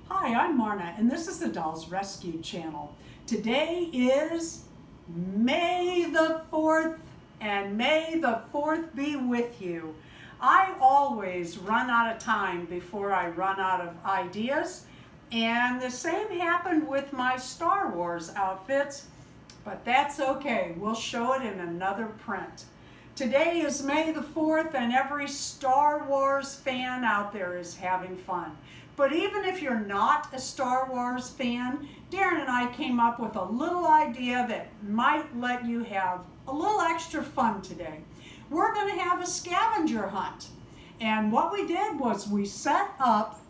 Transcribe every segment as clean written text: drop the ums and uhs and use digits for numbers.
Hi, I'm Marna, and this is the Dolls Rescue channel. Today is May the 4th, and May the 4th be with you. I always run out of time before I run out of ideas, and the same happened with my Star Wars outfits, but that's okay. We'll show it in another print. Today is May the 4th, and every Star Wars fan out there is having fun. But even if you're not a Star Wars fan, Darren and I came up with a little idea that might let you have a little extra fun today. We're going to have a scavenger hunt. And what we did was we set up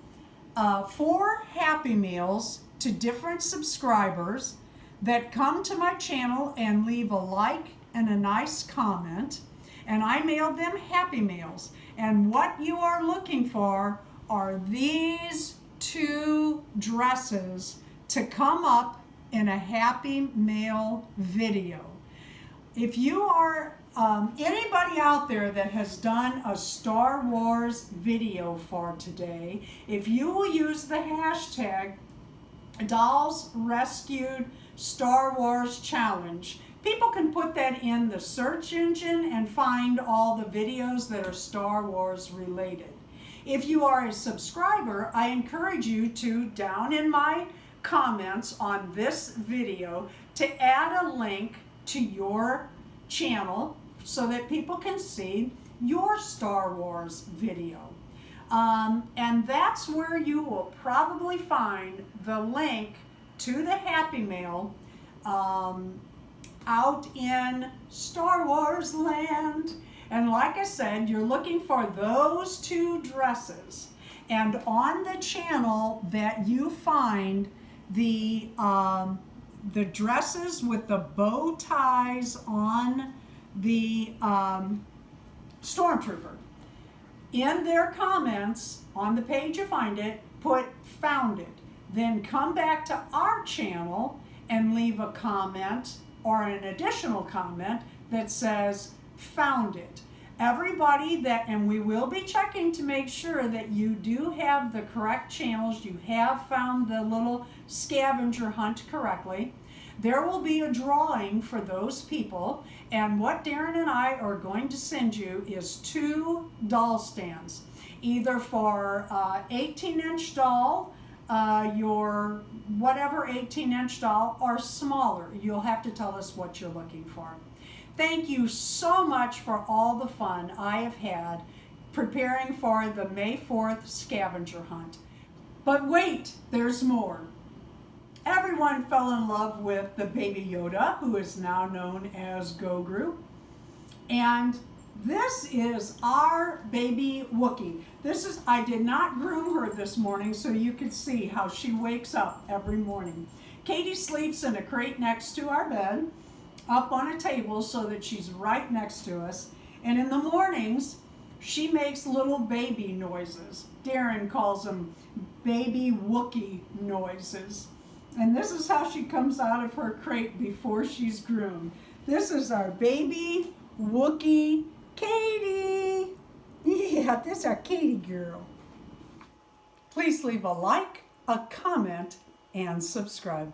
4 Happy Meals to different subscribers that come to my channel and leave a like and a nice comment. And I mailed them Happy Meals. And what you are looking for are these 2 dresses to come up in a Happy Mail video. If you are anybody out there that has done a Star Wars video for today, if you will use the hashtag Dolls Rescued Star Wars Challenge, people can put that in the search engine and find all the videos that are Star Wars related. If you are a subscriber, I encourage you to, down in my comments on this video, to add a link to your channel so that people can see your Star Wars video. And that's where you will probably find the link to the Happy Mail out in Star Wars land. And like I said, you're looking for those 2 dresses. And on the channel that you find the dresses with the bow ties on the Stormtrooper. In their comments, on the page you find it, put "found it." Then come back to our channel and leave a comment or an additional comment that says "found it." Everybody that, and we will be checking to make sure that you do have the correct channels, you have found the little scavenger hunt correctly. There will be a drawing for those people, and what Darren and I are going to send you is 2 doll stands, either for 18-inch doll, your whatever 18-inch doll, or smaller. You'll have to tell us what you're looking for. Thank you so much for all the fun I have had preparing for the May 4th scavenger hunt. But wait, there's more. Everyone fell in love with the baby Yoda, who is now known as Gogru. And this is our baby Wookiee. I did not groom her this morning so you could see how she wakes up every morning. Katie sleeps in a crate next to our bed, up on a table so that she's right next to us. And in the mornings, she makes little baby noises. Darren calls them baby Wookiee noises. And this is how she comes out of her crate before she's groomed. This is our baby Wookiee, Katie. Yeah, this is our Katie girl. Please leave a like, a comment, and subscribe.